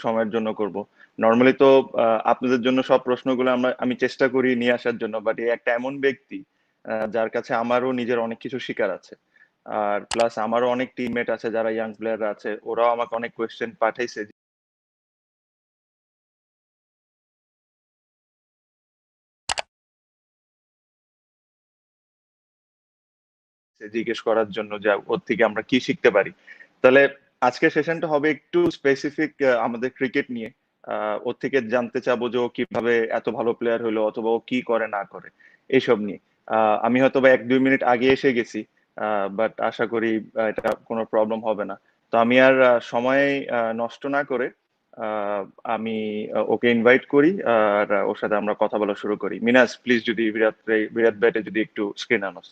সময়ের জন্য করব। নরমালি তো আপনাদের জন্য সব প্রশ্নগুলো আমি চেষ্টা করি নিয়ে আসার জন্য, বাট এই একটা এমন ব্যক্তি যার কাছে আমারও নিজের অনেক কিছু শেখার আছে। আর প্লাস আমারও অনেক টিমমেট আছে যারা ইয়াং প্লেয়াররা আছে, ওরাও আমাকে অনেক কোয়েশ্চেন পাঠাইছে জিজ্ঞেস করার জন্য যে ওর থেকে আমরা কি শিখতে পারি। তাহলে আজকের সেশনটা হবে একটু স্পেসিফিক আমাদের ক্রিকেট নিয়ে। ওর থেকে জানতে চাবো যে ও কিভাবে এত ভালো প্লেয়ার হলো, অথবা ও কি করে না করে এইসব নিয়ে। আমি হয়তো বা 1-2 মিনিট আগে এসে গেছি, বাট আশা করি এটা কোনো প্রবলেম হবে না। তো আমি আর সময় নষ্ট না করে আহ, আমি ওকে ইনভাইট করি, আর ওর সাথে আমরা কথা বলা শুরু করি। মিনাস, প্লিজ যদি বিরাট ব্যাটে যদি একটু screen আনোস।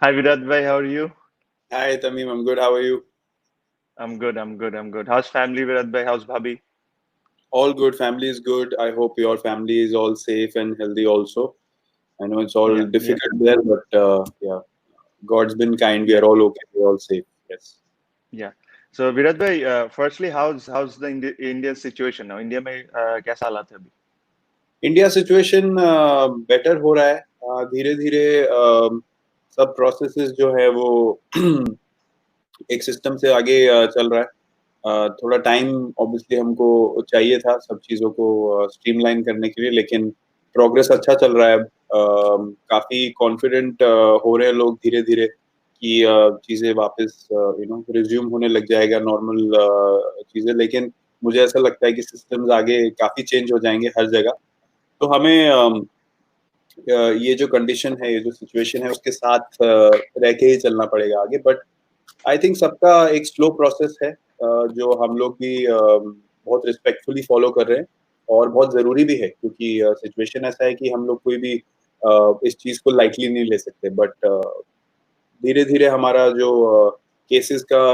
Hi Virat bhai, how are you? Hi, Tamim. I'm good. How are you? I'm good, I'm good, I'm good. How's family, Virat bhai? How's Bhabhi? All good. Family is good. I hope your family is all safe and healthy also. I know it's all Yeah, yeah, difficult there, but yeah, God's been kind. We yeah, are all okay. We're all safe. Yes. yeah. So Virat bhai, firstly, how's the Indian situation now? India में कैसा हालात है अभी? India situation better हो रहा है धीरे धीरे सब प्रोसेसेस जो है वो एक सिस्टम से आगे चल रहा है थोड़ा टाइम ऑब्वियसली हमको चाहिए था सब चीज़ों को स्ट्रीमलाइन करने के लिए लेकिन प्रोग्रेस अच्छा चल रहा है काफ़ी कॉन्फिडेंट हो रहे हैं लोग धीरे धीरे कि चीज़ें वापस रिज्यूम होने लग जाएगा नॉर्मल चीज़ें लेकिन मुझे ऐसा लगता है कि सिस्टम्स आगे काफ़ी चेंज हो जाएंगे हर जगह तो हमें ये जो कंडीशन है ये जो सिचुएशन है उसके साथ रह के ही चलना पड़ेगा आगे बट आई थिंक सबका एक स्लो प्रोसेस है जो हम लोग भी बहुत रिस्पेक्टफुली फॉलो कर रहे हैं और बहुत ज़रूरी भी है क्योंकि सिचुएशन ऐसा है कि हम लोग कोई भी इस चीज़ को लाइटली नहीं ले सकते बट धीरे धीरे हमारा जो केसेस का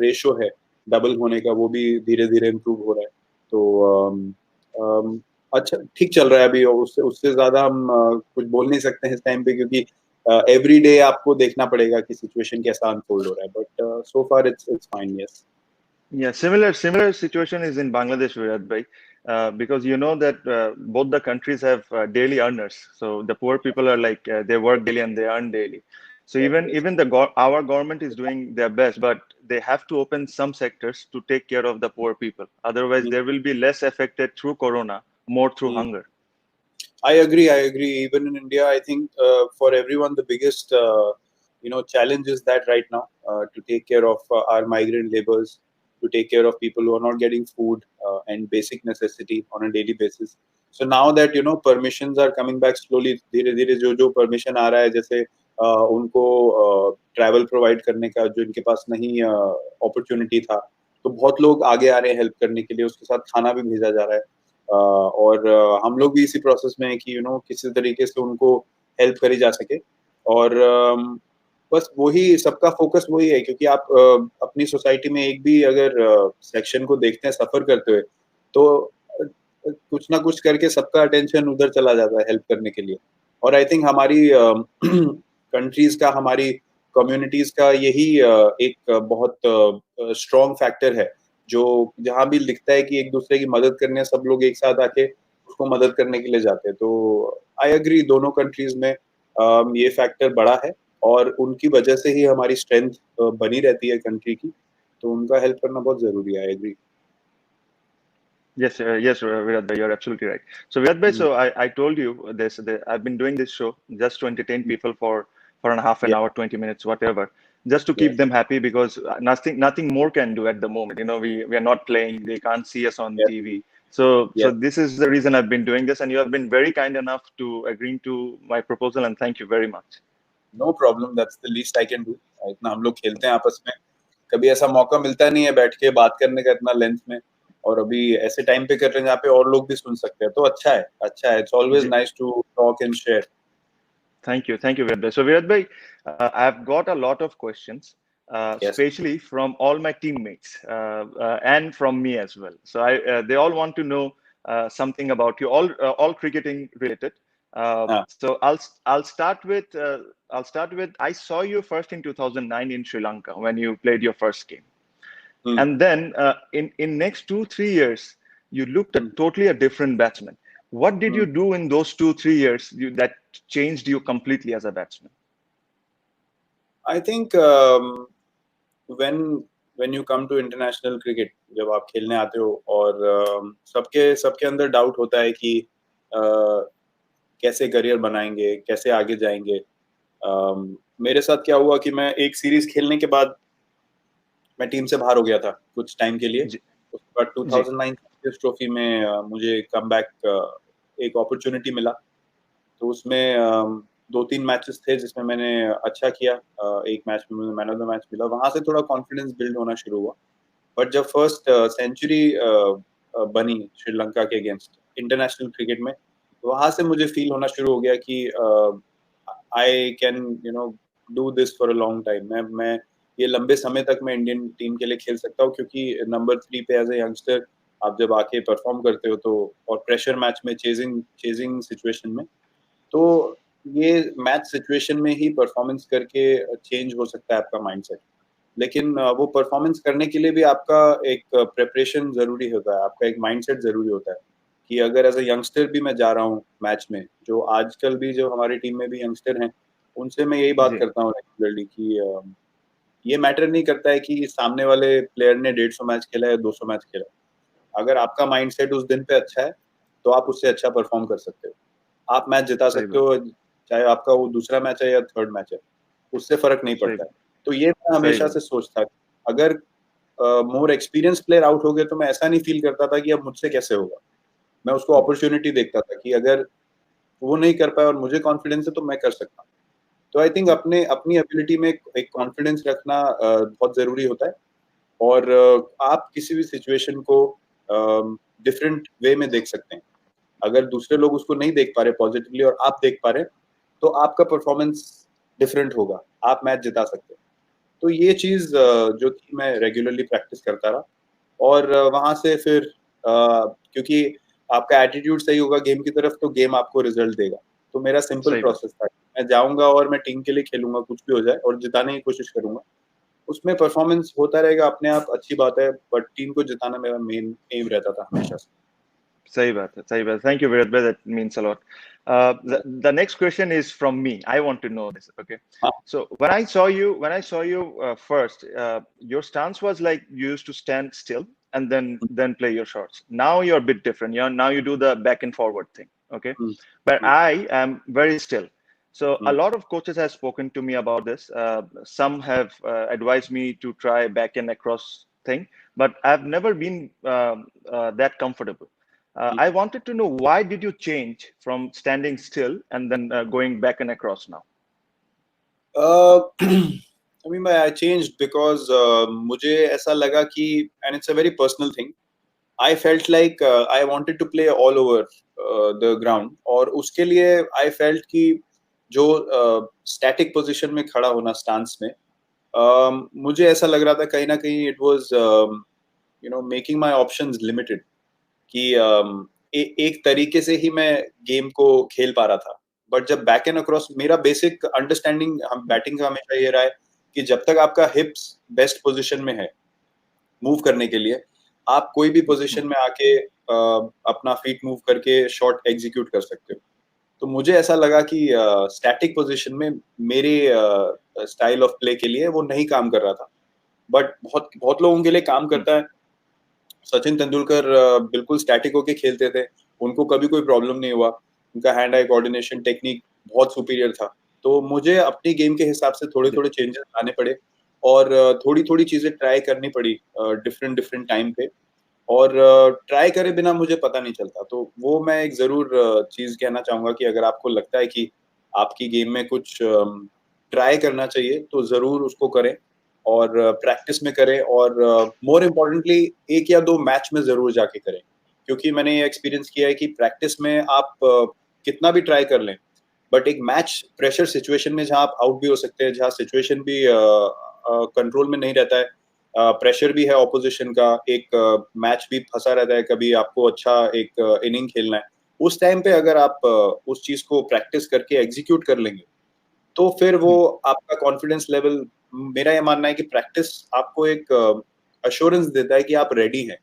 रेशो है डबल होने का वो भी धीरे धीरे इम्प्रूव हो रहा है तो अच्छा ठीक चल रहा है अभी और उससे उससे ज्यादा हम कुछ बोल नहीं सकते हैं इस टाइम पे क्योंकि एवरी डे आपको देखना पड़ेगा कि सिचुएशन कैसा अनफोल्ड हो रहा है but so far it's fine yes Yeah, similar situation is in Bangladesh, Virat bhai, because you know that both the countries have daily earners. So the poor people are like they work daily and they earn daily. So yes even yes even our government is doing their best, but they have to open some sectors to take care of the poor people. Otherwise, there will be less affected through corona, more through hunger. I agree even in India I think for everyone the biggest challenge is that right now to take care of our migrant laborers to take care of people who are not getting food and basic necessity on a daily basis so now that permissions are coming back slowly धीरे धीरे जो permission आ रहा है जैसे उनको travel provide करने का जो इनके पास नहीं अपॉर्चुनिटी था तो बहुत लोग आगे आ रहे हैं हेल्प करने के लिए उसके साथ खाना भी भेजा जा रहा है और हम लोग भी इसी प्रोसेस में है कि किसी तरीके से उनको हेल्प करी जा सके और बस वही सबका फोकस वही है क्योंकि आप अपनी सोसाइटी में एक भी अगर सेक्शन को देखते हैं सफर करते हुए तो कुछ ना कुछ करके सबका अटेंशन उधर चला जाता है हेल्प करने के लिए और आई थिंक हमारी कंट्रीज का हमारी कम्युनिटीज का यही एक बहुत स्ट्रॉन्ग फैक्टर है जो जहाँ भी लिखता है कि एक दूसरे की मदद करने सब लोग एक साथ आके उसको मदद करने के लिए जाते हैं तो आई एग्री दोनों कंट्रीज में ये फैक्टर बड़ा है और उनकी वजह से ही हमारी स्ट्रेंथ बनी रहती है कंट्री की तो उनका हेल्प करना बहुत जरूरी है I agree Yes, yes, Virat bhai, you're absolutely right. So Virat bhai, so I told you this. I've been doing this show just to entertain people for and a half an yeah hour, 20 minutes, whatever, just to yeah keep them happy because nothing more can do at the moment. You know, we are not playing. They can't see us on yeah TV. So yeah this is the reason I've been doing this, and you have been very kind enough to agreeing to my proposal, and thank you very much. No problem that's the least I can do इतना हम लोग खेलते हैं आपस में कभी ऐसा मौका मिलता नहीं है बैठ के बात करने का इतना लेंथ में और अभी ऐसे टाइम पे कर रहे हैं जहाँ पे और लोग भी सुन सकते हैं तो अच्छा है it's always nice to talk and share Thank you, Virat bhai. So, Virat bhai, I've got a lot of questions, yes especially from all my teammates and from me as well. So, they all want to know something about you, all cricketing related. So I'll start with I saw you first in 2009 in Sri Lanka when you played your first game, and then in next 2-3 years you looked at totally a different batsman. What did you do in those 2-3 years that changed you completely as a batsman? I think when you come to international cricket, जब आप खेलने आते हो और सबके अंदर doubt होता है कि कैसे करियर बनाएंगे, कैसे आगे जाएंगे. मेरे साथ क्या हुआ कि मैं एक सीरीज खेलने के बाद मैं टीम से बाहर हो गया था कुछ टाइम के लिए. उसके बाद 2009 ट्रॉफी में मुझे कम बैक एक अपॉर्चुनिटी मिला. तो उसमें 2-3 मैचेस थे जिसमें मैंने अच्छा किया. एक मैच में मुझे मैन ऑफ द मैच मिला. वहां से थोड़ा कॉन्फिडेंस बिल्ड होना शुरू हुआ. बट जब फर्स्ट सेंचुरी बनी श्रीलंका के अगेंस्ट इंटरनेशनल क्रिकेट में, तो वहां से मुझे फील होना शुरू हो गया कि I can do this for a long time. मैं ये लंबे समय तक मैं इंडियन टीम के लिए खेल सकता हूँ, क्योंकि नंबर 3 पे एज ए यंगस्टर आप जब आके परफॉर्म करते हो तो, और प्रेशर मैच में चेजिंग सिचुएशन में, तो ये मैच सिचुएशन में ही परफॉर्मेंस करके चेंज हो सकता है आपका माइंडसेट. लेकिन वो परफॉर्मेंस करने के लिए भी आपका एक प्रिपरेशन जरूरी होता है, आपका एक माइंडसेट जरूरी होता है कि अगर एज ए यंगस्टर भी मैं जा रहा हूँ मैच में, जो आजकल भी जो हमारी टीम में भी यंगस्टर हैं, उनसे मैं यही बात करता हूँ रेगुलरली कि ये मैटर नहीं करता है कि सामने वाले प्लेयर ने 150 मैच खेला या 200 मैच खेला. अगर आपका माइंडसेट उस दिन पे अच्छा है तो आप उससे अच्छा परफॉर्म कर सकते हो. आप मैच जिता सकते हो, चाहे आपका वो दूसरा मैच है या थर्ड मैच है, उससे फर्क नहीं पड़ता है. तो ये मैं हमेशा से सोचता था. अगर मोर एक्सपीरियंस प्लेयर आउट हो गए तो मैं ऐसा नहीं फील करता था कि अब मुझसे कैसे होगा. मैं उसको अपॉर्चुनिटी देखता था कि अगर वो नहीं कर पाए और मुझे कॉन्फिडेंस है तो मैं कर सकता हूँ. तो आई थिंक अपनी एबिलिटी में एक कॉन्फिडेंस रखना बहुत जरूरी होता है. और आप किसी भी सिचुएशन को डिफरेंट वे में देख सकते हैं. अगर दूसरे लोग उसको नहीं देख पा रहे पॉजिटिवली और आप देख पा रहे, तो आपका परफॉर्मेंस डिफरेंट होगा, आप मैच जिता सकते हैं. तो ये चीज जो थी मैं रेगुलरली प्रैक्टिस करता रहा. और वहां से फिर क्योंकि आपका एटीट्यूड सही होगा गेम की तरफ, तो गेम आपको रिजल्ट देगा. तो मेरा सिंपल प्रोसेस था, मैं जाऊंगा और मैं टीम के लिए खेलूंगा, कुछ भी हो जाए, और जिताने की कोशिश करूंगा. उसमें परफॉर्मेंस होता रहेगा अपने आप, अच्छी बात है, बट टीम को जिताना मेरा मेन एम रहता था हमेशा से. सही बात है, सही बात. Thank you, Virat bhai. That means a lot. The next question is from me. I want to know this. Okay. So when I saw you first, your stance was like you used to stand still and then play your shots. Now you're a bit different. Now you do the back and forward thing. Okay. But I am very still. So a lot of coaches have spoken to me about this. Some have advised me to try back and across thing, but I've never been that comfortable. I wanted to know, why did you change from standing still and then going back and across now? I mean, I changed because मुझे ऐसा लगा कि, and it's a very personal thing, I felt like I wanted to play all over the ground. और उसके लिए I felt कि जो static position में खड़ा होना stance में, मुझे ऐसा लग रहा था कहीं ना कहीं it was making my options limited. कि एक तरीके से ही मैं गेम को खेल पा रहा था. बट जब बैक एंड अक्रॉस, मेरा बेसिक अंडरस्टैंडिंग बैटिंग का हमेशा ये रहा है कि जब तक आपका हिप्स बेस्ट पोजीशन में है मूव करने के लिए, आप कोई भी पोजीशन में आके अपना फीट मूव करके शॉट एग्जीक्यूट कर सकते हो. तो मुझे ऐसा लगा कि स्टैटिक पोजीशन में मेरे स्टाइल ऑफ प्ले के लिए वो नहीं काम कर रहा था. बट बहुत बहुत लोगों के लिए काम करता है. सचिन तेंदुलकर बिल्कुल स्टैटिक होके खेलते थे, उनको कभी कोई प्रॉब्लम नहीं हुआ. उनका हैंड आई कोऑर्डिनेशन टेक्निक बहुत सुपीरियर था. तो मुझे अपनी गेम के हिसाब से थोड़े थोड़े चेंजेस लाने पड़े और थोड़ी थोड़ी चीजें ट्राई करनी पड़ी डिफरेंट टाइम पे. और ट्राई करे बिना मुझे पता नहीं चलता. तो वो मैं एक जरूर चीज कहना चाहूंगा कि अगर आपको लगता है कि आपकी गेम में कुछ ट्राई करना चाहिए, तो जरूर उसको करें और प्रैक्टिस में करें. और मोर इम्पोर्टेंटली 1 या 2 मैच में जरूर जाके करें, क्योंकि मैंने ये एक्सपीरियंस किया है कि प्रैक्टिस में आप कितना भी ट्राई कर लें, बट एक मैच प्रेशर सिचुएशन में जहां आप आउट भी हो सकते हैं, जहां सिचुएशन भी कंट्रोल में नहीं रहता है, प्रेशर भी है ऑपोजिशन का, एक मैच भी फंसा रहता है, कभी आपको अच्छा एक इनिंग खेलना है, उस टाइम पे अगर आप उस चीज को प्रैक्टिस करके एग्जीक्यूट कर लेंगे तो फिर वो आपका कॉन्फिडेंस लेवल, मेरा ये मानना है कि प्रैक्टिस आपको एक अश्योरेंस देता है कि आप रेडी हैं,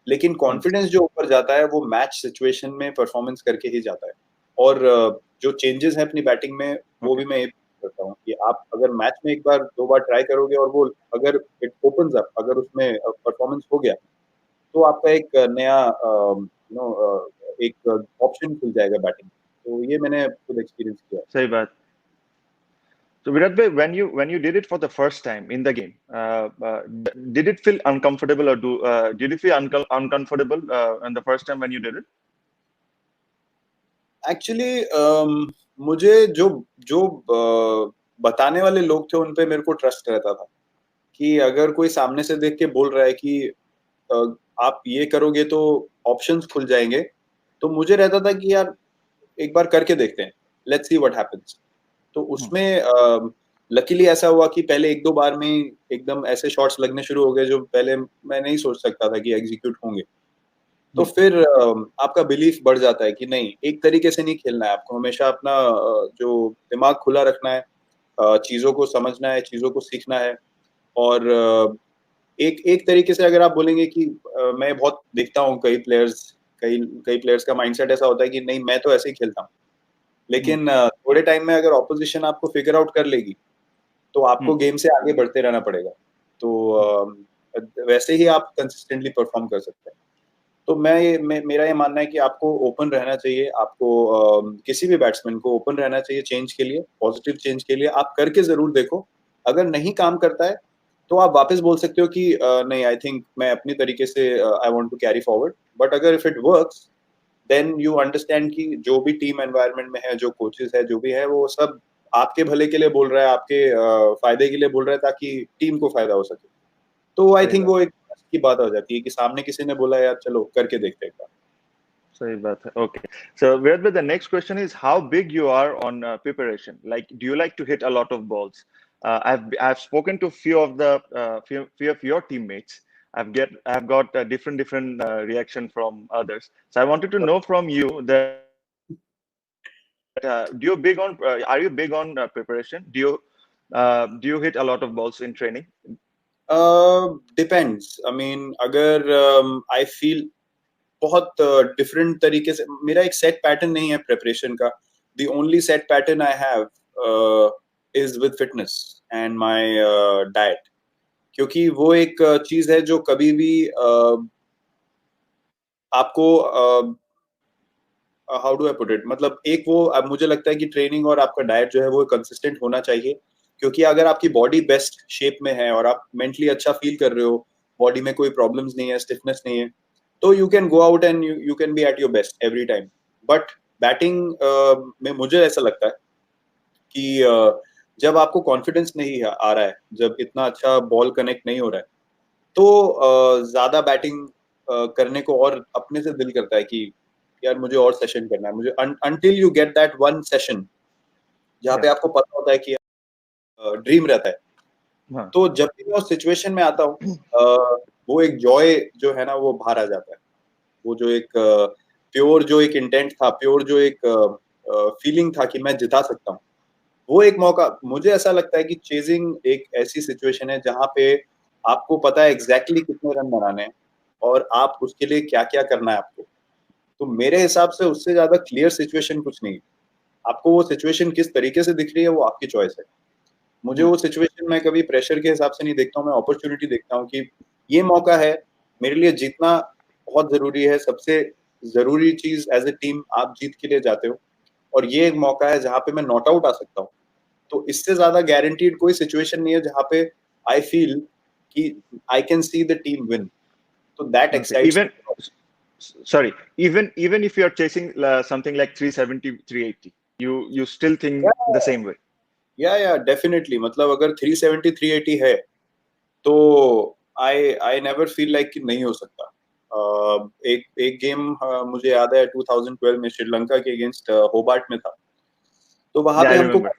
लेकिन कॉन्फिडेंस जो ऊपर जाता है वो मैच सिचुएशन में परफॉर्मेंस करके ही जाता है। और जो चेंजेस हैं अपनी बैटिंग में वो ओके, भी मैं ये करता हूँ कि आप अगर मैच में एक बार दो बार ट्राई करोगे और वो अगर इट ओपन्स अप, अगर उसमें परफॉर्मेंस हो गया तो आपका एक नया एक ऑप्शन खुल जाएगा बैटिंग। तो ये मैंने खुद एक्सपीरियंस किया है। सही बात। So Virat bhai, when you did it for the first time in the game, did it feel uncomfortable or did you feel uncomfortable in the first time when you did it? Actually मुझे जो जो बताने वाले लोग थे उन पे मेरे को ट्रस्ट रहता था कि अगर कोई सामने से देख के बोल रहा है कि अ, आप ये करोगे तो ऑप्शंस खुल जाएंगे, तो मुझे रहता था कि यार एक बार करके देखते हैं, लेट्स सी व्हाट हैपेंस। तो Hmm. उसमें लकीली ऐसा हुआ कि पहले एक दो बार में ही एकदम ऐसे शॉट्स लगने शुरू हो गए जो पहले मैं नहीं सोच सकता था कि एग्जीक्यूट होंगे। तो Hmm. फिर आपका बिलीफ बढ़ जाता है कि नहीं, एक तरीके से नहीं खेलना है, आपको हमेशा अपना जो दिमाग खुला रखना है, चीज़ों को समझना है, चीज़ों को सीखना है। और एक एक तरीके से अगर आप बोलेंगे कि मैं बहुत देखता हूँ कई कई प्लेयर्स का माइंडसेट ऐसा होता है कि नहीं, मैं तो ऐसे ही खेलता हूँ। Hmm. लेकिन थोड़े टाइम में अगर ऑपोजिशन आपको फिगर आउट कर लेगी, तो Hmm. आपको गेम से आगे बढ़ते रहना पड़ेगा। तो Hmm. वैसे ही आप कंसिस्टेंटली परफॉर्म कर सकते हैं। तो मेरा ये मानना है कि आपको ओपन रहना चाहिए, आपको किसी भी बैट्समैन को ओपन रहना चाहिए चेंज के लिए, पॉजिटिव चेंज के लिए। आप करके ज़रूर देखो, अगर नहीं काम करता है, तो आप वापस बोल सकते हो कि नहीं, आई थिंक मैं अपनी तरीके से I want to carry forward. But अगर if it works, then you understand कि जो भी टीम एनवायरनमेंट में है, जो कोचेस है, जो भी है, वो सब आपके भले के लिए बोल रहा है, आपके फायदे के लिए बोल रहा है ताकि टीम को फायदा हो सके। तो आई सही थिंक बात। वो एक की बात हो जाती है कि सामने किसी ने बोला यार चलो करके देखते हैं एक बार। सही बात है। Okay. So Virat bhai, the next question is how big you are on preparation. Like, do you like to hit a lot of balls? I've spoken to few of the few of your teammates. I've got a different reaction from others. So I wanted to know from you that are you big on preparation? Do you hit a lot of balls in training? Depends, I mean अगर I feel बहुत different तरीके से, मेरा एक set pattern नहीं है preparation का। The only set pattern I have is with fitness and my diet, क्योंकि वो एक चीज है जो कभी भी आपको how do I put it, मतलब एक वो अब मुझे लगता है कि ट्रेनिंग और आपका डाइट जो है वो कंसिस्टेंट होना चाहिए। क्योंकि अगर आपकी बॉडी बेस्ट शेप में है और आप मेंटली अच्छा फील कर रहे हो, बॉडी में कोई प्रॉब्लम्स नहीं है, स्टिफनेस नहीं है, तो you can go out and you can be at your best every time. But batting में मुझे ऐसा लगता है कि जब आपको कॉन्फिडेंस नहीं आ रहा है, जब इतना अच्छा बॉल कनेक्ट नहीं हो रहा है, तो ज्यादा बैटिंग करने को और अपने से दिल करता है कि यार मुझे और सेशन करना है, मुझे until you get that one session जहाँ पे Yeah. आपको पता होता है कि ड्रीम रहता है। हाँ. तो जब भी मैं उस सिचुएशन में आता हूँ, वो एक जॉय जो है ना वो बाहर आ जाता है। वो जो एक प्योर जो एक इंटेंट था, प्योर जो एक फीलिंग था कि मैं जिता सकता हूँ, वो एक मौका, मुझे ऐसा लगता है कि चेजिंग एक ऐसी सिचुएशन है जहाँ पे आपको पता है एग्जैक्टली कितने रन बनाने हैं और आप उसके लिए क्या क्या करना है आपको। तो मेरे हिसाब से उससे ज्यादा क्लियर सिचुएशन कुछ नहीं है। आपको वो सिचुएशन किस तरीके से दिख रही है वो आपकी चॉइस है। मुझे हम्म. वो सिचुएशन मैं कभी प्रेशर के हिसाब से नहीं देखता हूँ, मैं अपॉर्चुनिटी देखता हूँ कि ये मौका है मेरे लिए, जीतना बहुत जरूरी है। सबसे जरूरी चीज एज ए टीम आप जीत के लिए जाते हो, और ये एक मौका है जहाँ पे मैं नॉट आउट आ सकता हूँ। तो इससे ज्यादा गारंटीड कोई सिचुएशन नहीं है जहाँ पे आई फील कि I can see the team win. तो that Okay. Excites Sorry, even if you're chasing something like 370, 380, you still think the me. same way. या डेफिनेटली, मतलब अगर 370 380 है तो आई आई नेवर फील लाइक कि नहीं हो सकता। एक एक गेम मुझे याद है 2012 में श्रीलंका के अगेंस्ट होबार्ट में था। तो Yeah, I remember.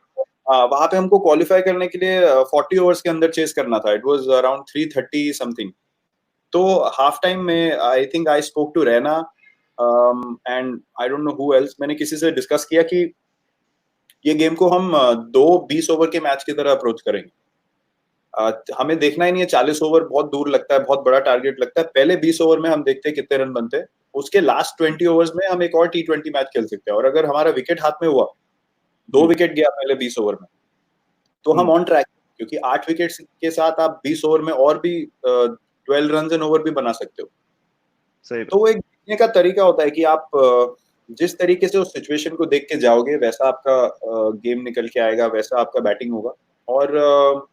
वहां पे हमको क्वालिफाई करने के लिए 40 ओवर्स के अंदर चेस करना था। It was around 330 something. तो हाफ टाइम में I think I spoke to Raina, and I don't know who else, मैंने किसी से डिस्कस किया कि ये गेम को हम 2 20 ओवर के मैच की तरह अप्रोच करेंगे। हमें देखना ही नहीं है 40 ओवर बहुत दूर लगता है, बहुत बड़ा टारगेट लगता है। पहले 20 ओवर में हम देखते हैं कितने रन बनते हैं, उसके लास्ट 20 ओवर्स में हम एक और T20 मैच खेल सकते हैं, और अगर हमारा विकेट हाथ में हुआ, 2 विकेट गया पहले 20 ओवर में, तो हम ऑन ट्रैक, क्योंकि 8 विकेट के साथ आप 20 ओवर में और भी 12 रन एन ओवर भी बना सकते हो। सही। तो वो एक जीतने का तरीका होता है कि आप जिस तरीके से उस सिचुएशन को देख के जाओगे, वैसा आपका गेम निकल के आएगा, वैसा आपका बैटिंग होगा। और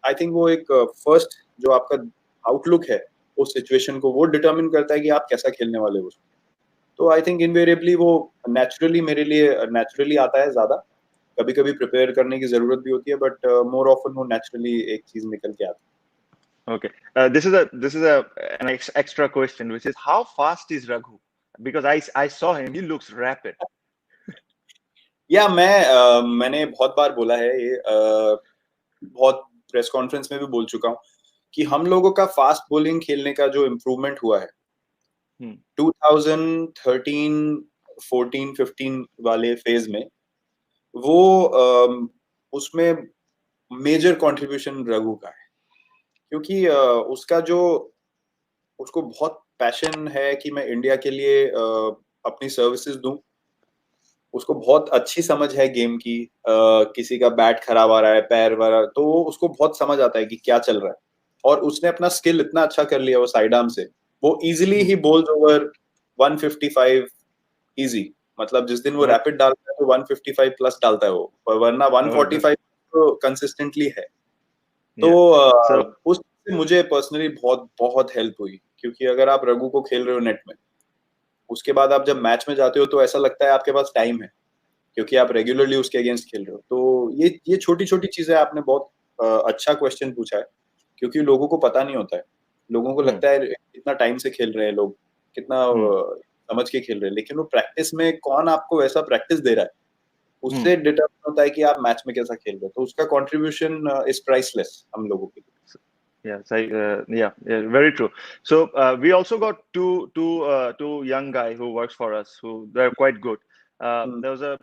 आई थिंक वो एक फर्स्ट जो आपका आउटलुक है उस सिचुएशन को, वो डिटरमिन करता है कि आप कैसा खेलने वाले हो। तो आई थिंक इनवेरिएबली वो नेचुरली मेरे लिए नेचुरली आता है ज्यादा। कभी कभी प्रिपेयर करने की जरूरत भी होती है, बट मोर ऑफन वो नेचुरली एक चीज निकल के आती है। Okay. This is an extra question, which is how fast is Raghu? Because I saw him. He looks rapid. या मैंने बहुत बार बोला है ये, बहुत प्रेस कॉन्फ्रेंस में भी बोल चुका हूँ कि हम लोगों का फास्ट बॉलिंग खेलने का जो इम्प्रूवमेंट हुआ है 2013, 14, 15 वाले फेज में, वो उसमें मेजर कंट्रीब्यूशन रघु का है, क्योंकि उसको बहुत पैशन है कि मैं इंडिया के लिए अपनी सर्विसेज दूं। उसको बहुत अच्छी समझ है गेम की, किसी का बैट खराब आ रहा है, पैर वाला, तो उसको बहुत समझ आता है कि क्या चल रहा है। और उसने अपना स्किल इतना अच्छा कर लिया वो साइड आर्म से, वो इजीली ही बोल्स ओवर 155 इजी। मतलब जिस दिन वो रैपिड डालता है तो 155 प्लस डालता है वो, वरना 145 तो कंसिस्टेंटली है। तो उससे मुझे पर्सनली बहुत बहुत हेल्प हुई, क्योंकि अगर आप रघु को खेल रहे हो नेट में, उसके बाद आप जब मैच में जाते हो तो ऐसा लगता है आपके पास टाइम है, क्योंकि आप रेगुलरली उसके अगेंस्ट खेल रहे हो। तो ये छोटी छोटी चीजें आपने बहुत अच्छा क्वेश्चन पूछा है, क्योंकि लोगों को पता नहीं होता है। लोगों को लगता है कितना टाइम से खेल रहे हैं लोग, कितना समझ के खेल रहे हैं, लेकिन वो प्रैक्टिस में कौन आपको वैसा प्रैक्टिस दे रहा है, उससे डिटरमाइन होता है कि आप मैच में कैसा खेल रहे हो। तो उसका कंट्रीब्यूशन इज प्राइसलेस हम लोगों के लिए। Yeah, very true. So we also got two young guy who works for us who they're quite good. There was a